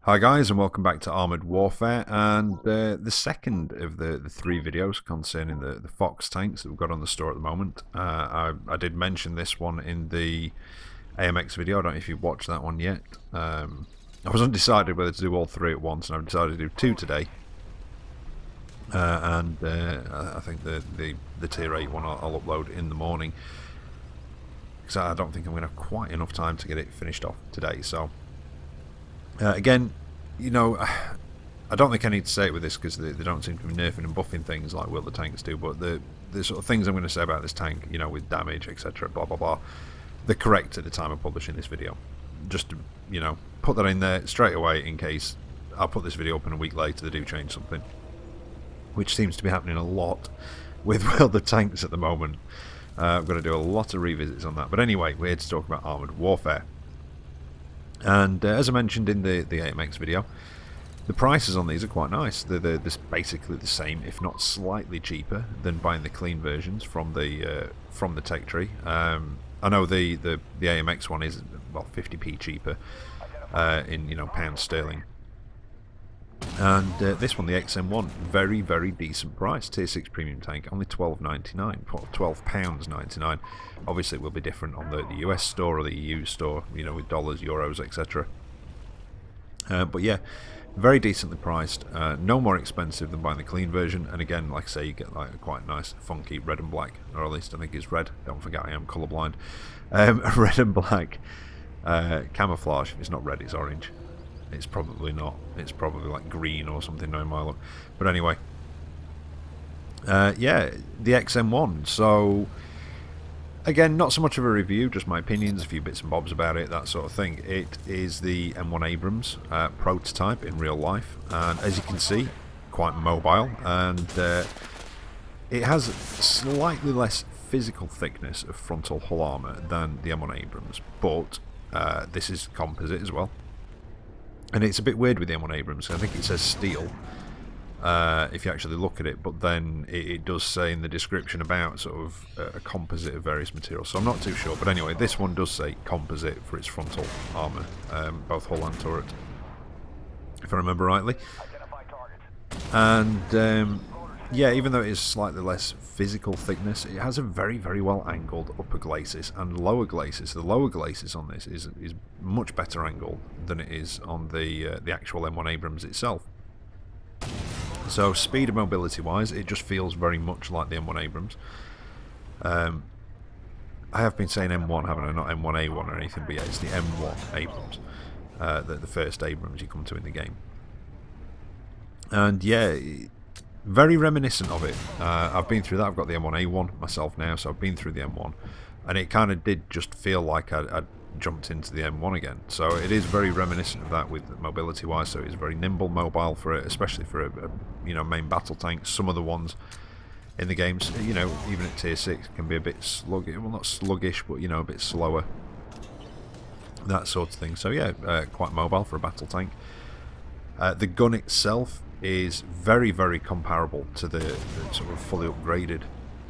Hi guys, and welcome back to Armoured Warfare, and the second of the three videos concerning the Fox tanks that we've got on the store at the moment. I did mention this one in the AMX video. I don't know if you've watched that one yet. I was undecided whether to do all three at once, and I've decided to do two today. I think the tier 8 one I'll upload in the morning, because I don't think I'm going to have quite enough time to get it finished off today. So again, you know, I don't think I need to say it with this because they don't seem to be nerfing and buffing things like will the tanks do, but the sort of things I'm going to say about this tank, you know, with damage, etc., blah blah blah, they're correct at the time of publishing this video. Just to, you know, put that in there straight away in case I'll put this video up in a week later they do change something, which seems to be happening a lot with World of Tanks at the moment. I'm going to do a lot of revisits on that, but anyway, we're here to talk about Armoured Warfare. And as I mentioned in the AMX video, the prices on these are quite nice. They're basically the same, if not slightly cheaper, than buying the clean versions from the tech tree. I know the AMX one is, well, 50p cheaper in, you know, pounds sterling. And this one, the XM1, very, very decent price. Tier 6 premium tank, only £12.99, £12.99. Obviously it will be different on the US store or the EU store, you know, with dollars, euros, etc. But yeah, very decently priced, no more expensive than buying the clean version. And again, like I say, you get like a quite nice, funky red and black, or at least I think it's red. Don't forget I am colourblind. A red and black camouflage. It's not red, it's orange. It's probably not. It's probably like green or something, knowing my look. But anyway, yeah, the XM1. So again, not so much of a review, just my opinions, a few bits and bobs about it, that sort of thing. It is the M1 Abrams prototype in real life, and as you can see, quite mobile, and it has slightly less physical thickness of frontal hull armour than the M1 Abrams, but this is composite as well. And it's a bit weird with the M1 Abrams. I think it says steel if you actually look at it, but then it does say in the description about sort of a composite of various materials. So I'm not too sure. But anyway, this one does say composite for its frontal armour, both hull and turret, if I remember rightly. And yeah, even though it is slightly less physical thickness, it has a very, very well angled upper glacis and lower glacis. The lower glacis on this is much better angled than it is on the actual M1 Abrams itself. So speed and mobility wise, it just feels very much like the M1 Abrams. I have been saying M1, haven't I? Not M1A1 or anything, but yeah, it's the M1 Abrams, the first Abrams you come to in the game. And yeah, very reminiscent of it. I've been through that. I've got the M1A1 myself now, so I've been through the M1, and it kind of did just feel like I'd jumped into the M1 again. So it is very reminiscent of that with mobility wise. So it's very nimble, mobile for it, especially for a you know, main battle tank. Some of the ones in the games, you know, even at tier 6, can be a bit sluggish. Well, not sluggish, but you know, a bit slower. That sort of thing. So yeah, quite mobile for a battle tank. The gun itself is very, very comparable to the sort of fully upgraded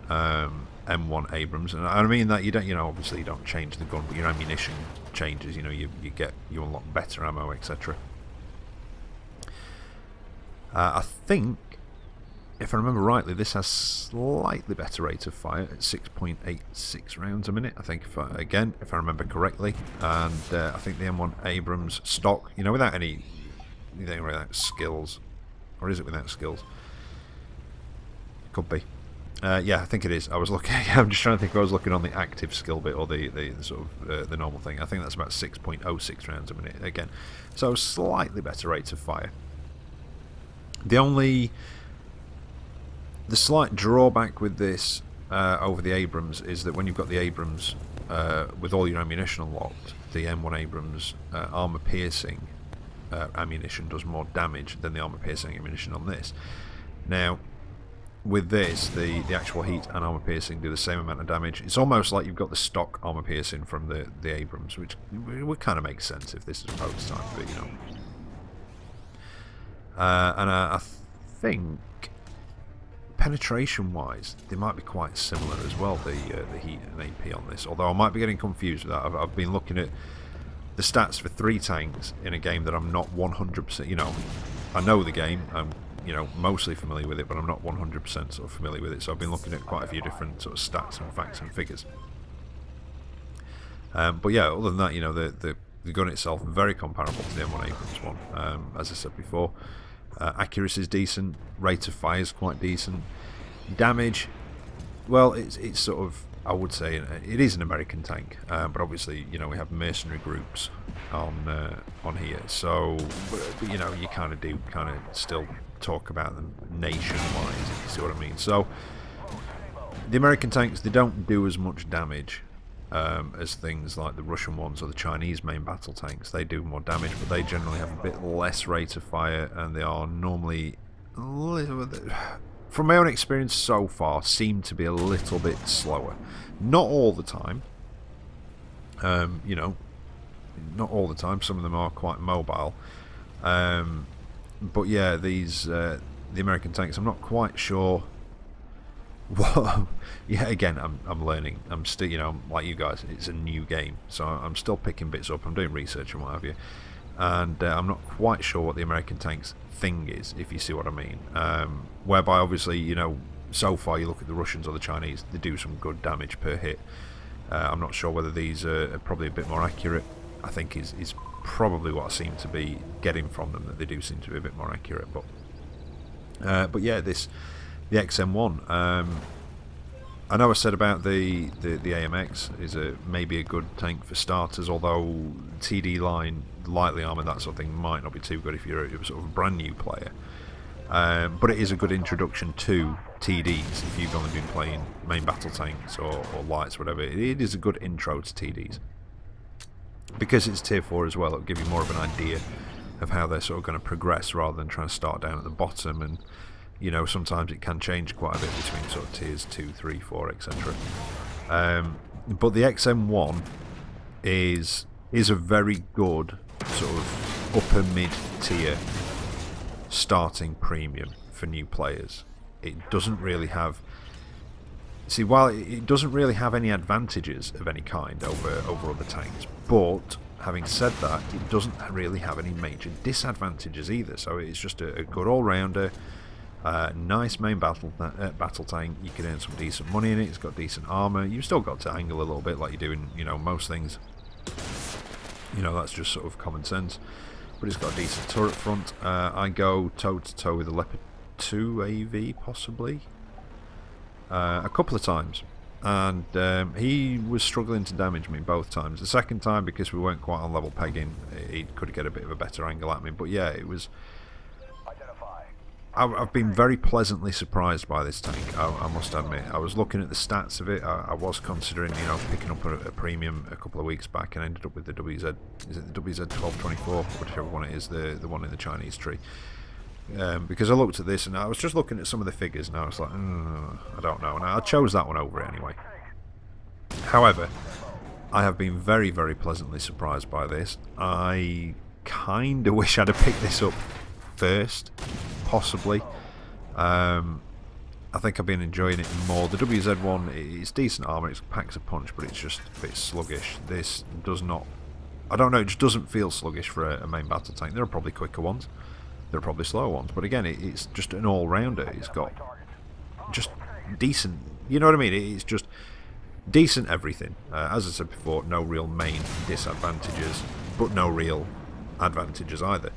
M1 Abrams, and I mean that you don't, you know, obviously you don't change the gun, but your ammunition changes. You know, you unlock better ammo, etc. I think, if I remember rightly, this has slightly better rate of fire at 6.86 rounds a minute. I think, if I remember correctly, and I think the M1 Abrams stock, you know, without any, you know, without skills. Or is it without skills? Could be. Yeah, I think it is. I was looking. I'm just trying to think if I was looking on the active skill bit or the sort of the normal thing. I think that's about 6.06 rounds a minute again. So slightly better rates of fire. The slight drawback with this over the Abrams is that when you've got the Abrams with all your ammunition unlocked, the M1 Abrams armor piercing ammunition does more damage than the armor piercing ammunition on this. Now, with this, the actual heat and armor piercing do the same amount of damage. It's almost like you've got the stock armor piercing from the Abrams, which would kind of make sense if this is a prototype, but you know. And I think penetration wise, they might be quite similar as well. The heat and AP on this, although I might be getting confused with that. I've been looking at the stats for 3 tanks in a game that I'm not 100%, you know, I know the game, I'm, you know, mostly familiar with it, but I'm not 100% sort of familiar with it, so I've been looking at quite a few different sort of stats and facts and figures. But yeah, other than that, you know, the gun itself very comparable to the M1 Abrams one, as I said before. Accuracy is decent, rate of fire is quite decent. Damage, well, it's sort of, I would say it is an American tank, but obviously, you know, we have mercenary groups on here, so but, you know, you kind of still talk about them nation-wise, if you see what I mean. So the American tanks, they don't do as much damage as things like the Russian ones or the Chinese main battle tanks. They do more damage, but they generally have a bit less rate of fire, and they are normally, from my own experience so far, seem to be a little bit slower. Not all the time, you know, not all the time. Some of them are quite mobile, but yeah, these the American tanks, I'm not quite sure. Well, yeah, again, I'm learning. I'm still, you know, like you guys, it's a new game, so I'm still picking bits up. I'm doing research and what have you, and I'm not quite sure what the American tanks thing is, if you see what I mean. Whereby, obviously, you know, so far you look at the Russians or the Chinese, they do some good damage per hit. I'm not sure whether these are probably a bit more accurate. I think is probably what I seem to be getting from them, that they do seem to be a bit more accurate. But yeah, the XM1. I know I said about the AMX is maybe a good tank for starters, although TD line, lightly armoured, that sort of thing might not be too good if you're a sort of a brand new player. But it is a good introduction to TDs if you've only been playing main battle tanks or lights, whatever. It is a good intro to TDs. Because it's tier 4 as well, it'll give you more of an idea of how they're sort of going to progress, rather than trying to start down at the bottom. And you know, sometimes it can change quite a bit between sort of tiers 2, 3, 4, etc. But the XM1 is a very good sort of upper mid tier starting premium for new players. It doesn't really have, see, while it doesn't really have any advantages of any kind over other tanks, but having said that, it doesn't really have any major disadvantages either. So it's just a good all-rounder. Nice main battle tank. You can earn some decent money in it. It's got decent armor. You've still got to angle a little bit, like you do in, you know, most things. You know, that's just sort of common sense. But it's got a decent turret front. I go toe to toe with the Leopard 2 AV possibly a couple of times, and he was struggling to damage me both times. The second time, because we weren't quite on level pegging, he could get a bit of a better angle at me. But yeah, it was. I've been very pleasantly surprised by this tank, I must admit. I was looking at the stats of it. I was considering, you know, picking up a premium a couple of weeks back, and ended up with the WZ, is it the WZ1224, whichever one it is, the one in the Chinese tree. Because I looked at this, and I was just looking at some of the figures, and I was like, I don't know. And I chose that one over it anyway. However, I have been very, very pleasantly surprised by this. I kind of wish I'd have picked this up first, possibly. I think I've been enjoying it more. The WZ1, it's decent armor, it packs a punch, but it's just a bit sluggish. This does not, I don't know, it just doesn't feel sluggish for a main battle tank. There are probably quicker ones, there are probably slower ones, but again, it's just an all-rounder. It's got just decent, you know what I mean, it's just decent everything. As I said before, no real main disadvantages, but no real advantages either.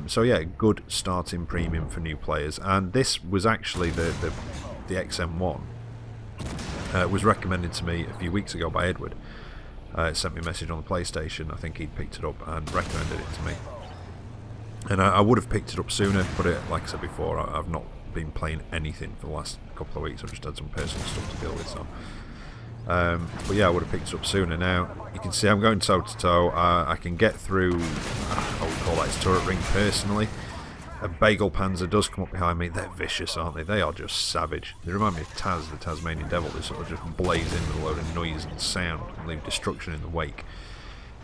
So yeah, good starting premium for new players. And this was actually the XM1 was recommended to me a few weeks ago by Edward. Sent me a message on the PlayStation. I think he'd picked it up and recommended it to me, and I would have picked it up sooner, but like I said before, I've not been playing anything for the last couple of weeks. I've just had some personal stuff to deal with, so but yeah, I would have picked it up sooner. Now you can see I'm going toe to toe. I can get through, I would call that his turret ring personally. A Bagel Panzer does come up behind me. They're vicious, aren't they? They are just savage. They remind me of Taz, the Tasmanian Devil. They sort of just blaze in with a load of noise and sound and leave destruction in the wake.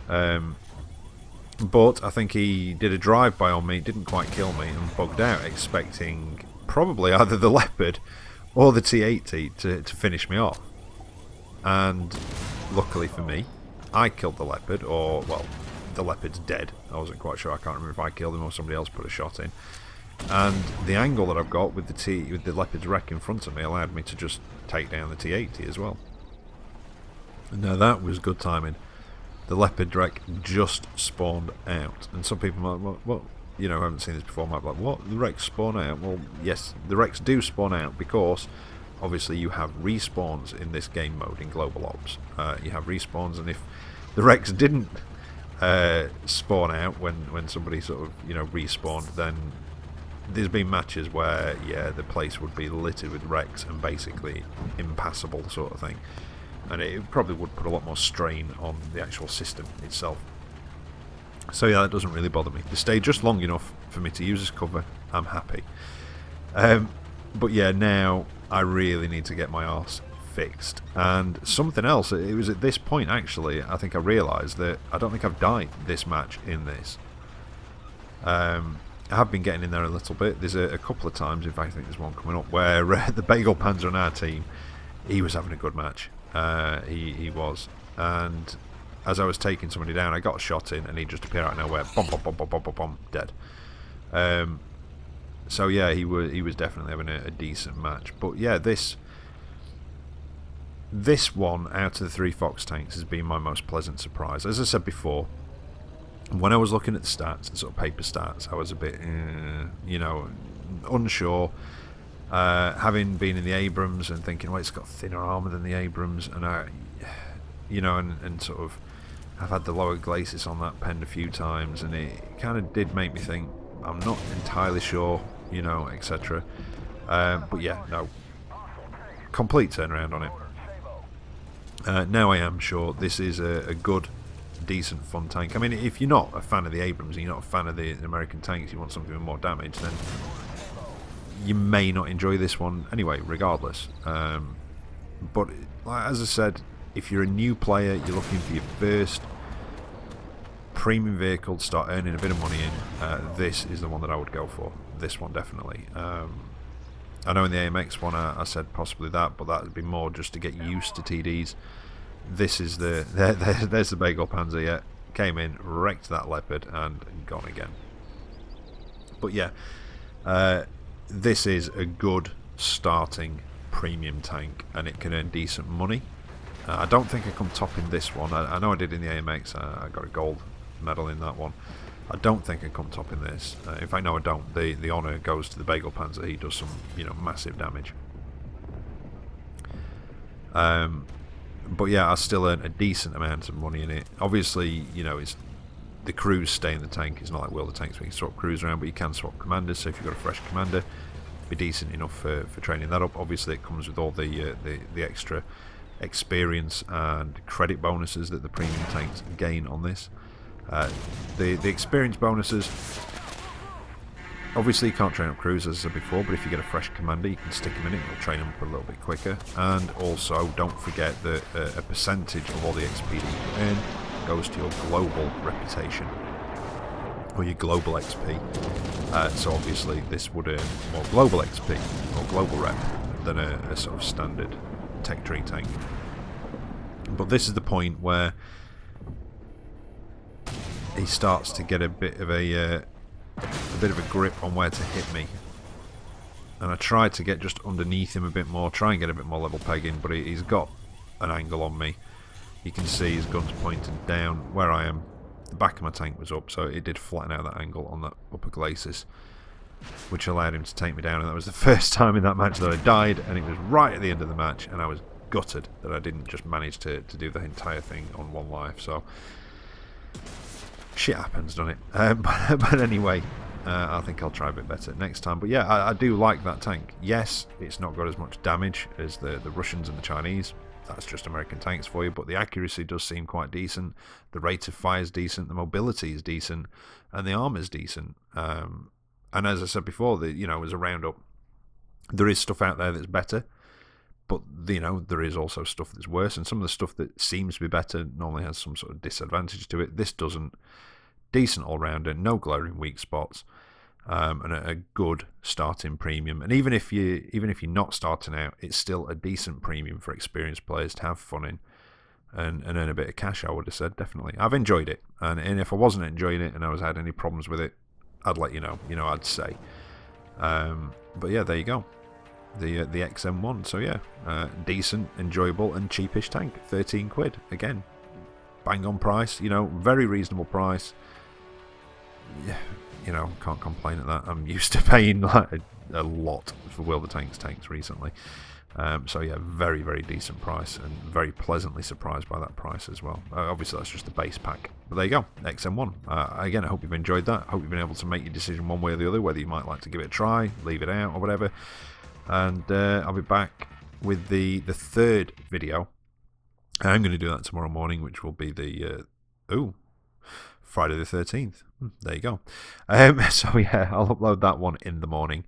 But I think he did a drive-by on me, didn't quite kill me, and bugged out, expecting probably either the Leopard or the T-80 to finish me off. And luckily for me, I killed the leopard, or, well, the leopard's dead. I wasn't quite sure. I can't remember if I killed him or somebody else put a shot in. And the angle that I've got with the leopard's wreck in front of me allowed me to just take down the T-80 as well. Now that was good timing. The leopard wreck just spawned out, and some people might, what, you know, haven't seen this before, might be like, what, the wrecks spawn out? Well, yes, the wrecks do spawn out because obviously you have respawns in this game mode in Global Ops. You have respawns, and if the wrecks didn't spawn out when somebody sort of, you know, respawned, then there's been matches where, yeah, the place would be littered with wrecks and basically impassable sort of thing. And it probably would put a lot more strain on the actual system itself. So yeah, that doesn't really bother me. They stay just long enough for me to use as cover. I'm happy. But yeah, now I really need to get my arse fixed. And something else, it was at this point actually, I think I realised that I don't think I've died this match in this. I have been getting in there a little bit. There's a couple of times, in fact I think there's one coming up, where the Bagel Panzer on our team, he was having a good match. He was, and as I was taking somebody down, I got a shot in, and he just appeared out of nowhere, bom, bom, bom, bom, bom, bom, bom, dead. So yeah, he was definitely having a decent match. But yeah, this one out of the 3 Fox tanks has been my most pleasant surprise. As I said before, when I was looking at the stats, the sort of paper stats, I was a bit, you know, unsure. Having been in the Abrams and thinking, well, it's got thinner armour than the Abrams, and you know, and sort of, I've had the lower glacis on that penned a few times, and it kind of did make me think, I'm not entirely sure, you know, etc. But yeah, no, complete turnaround on it. Now I am sure this is a good, decent, fun tank. I mean, if you're not a fan of the Abrams and you're not a fan of the American tanks, you want something with more damage, then you may not enjoy this one anyway, regardless. But as I said, if you're a new player, you're looking for your first premium vehicle to start earning a bit of money in, this is the one that I would go for. This one definitely. I know in the AMX one I said possibly that, but that would be more just to get used to TDs. This is there's the Bagel Panzer. Yeah, came in, wrecked that leopard, and gone again. But yeah. This is a good starting premium tank, and it can earn decent money. I don't think I come top in this one. I know I did in the AMX. I got a gold medal in that one. I don't think I come top in this. In fact, no, I don't. The honour goes to the Bagel Panzer. He does some, you know, massive damage. But yeah, I still earn a decent amount of money in it. Obviously, you know, it's the crews stay in the tank. It's not like World of Tanks where you can swap crews around, but you can swap commanders. So if you've got a fresh commander, be decent enough for training that up. Obviously, it comes with all the extra experience and credit bonuses that the premium tanks gain on this. The experience bonuses, obviously you can't train up crews as I said before, but if you get a fresh commander, you can stick them in it. It'll train them up a little bit quicker. And also, don't forget that a percentage of all the XP that you earn goes to your global reputation, or your global XP. So obviously this would earn more global XP, or global rep, than a sort of standard tech tree tank. But this is the point where he starts to get a bit of a grip on where to hit me. And I tried to get just underneath him a bit more, try and get a bit more level pegging, but he's got an angle on me. You can see his gun's pointed down where I am. The back of my tank was up, so it did flatten out that angle on that upper glacis, which allowed him to take me down. And that was the first time in that match that I died, and it was right at the end of the match, and I was gutted that I didn't just manage to do the entire thing on one life. So shit happens, doesn't it? But anyway, I think I'll try a bit better next time. But yeah, I do like that tank. Yes, it's not got as much damage as the Russians and the Chinese. That's just American tanks for you, but the accuracy does seem quite decent. The rate of fire is decent, the mobility is decent, and the armor is decent. And as I said before, you know, as a roundup, there is stuff out there that's better, but you know, there is also stuff that's worse, and some of the stuff that seems to be better normally has some sort of disadvantage to it. This doesn't. Decent all-rounder, no glaring weak spots, and a good starting premium. And even if you're not starting out, it's still a decent premium for experienced players to have fun in. and earn a bit of cash, I would have said, definitely. I've enjoyed it, and if I wasn't enjoying it and I had any problems with it, I'd let you know, I'd say. But yeah, there you go. The XM1, so yeah, decent, enjoyable and cheapish tank, 13 quid, again, bang on price, very reasonable price. Yeah, can't complain at that. I'm used to paying like a lot for World of tanks recently. So yeah, very, very decent price, and very pleasantly surprised by that price as well. Obviously that's just the base pack, but there you go, XM1. Again, I hope you've enjoyed that. I hope you've been able to make your decision one way or the other, whether you might like to give it a try, leave it out or whatever. And I'll be back with the third video. I'm going to do that tomorrow morning, which will be the Friday the 13th. There you go. So yeah, I'll upload that one in the morning,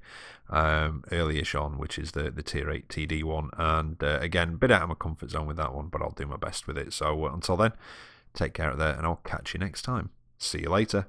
early-ish on, which is the tier 8 TD one. And again, a bit out of my comfort zone with that one, but I'll do my best with it. So until then, take care out there, and I'll catch you next time. See you later.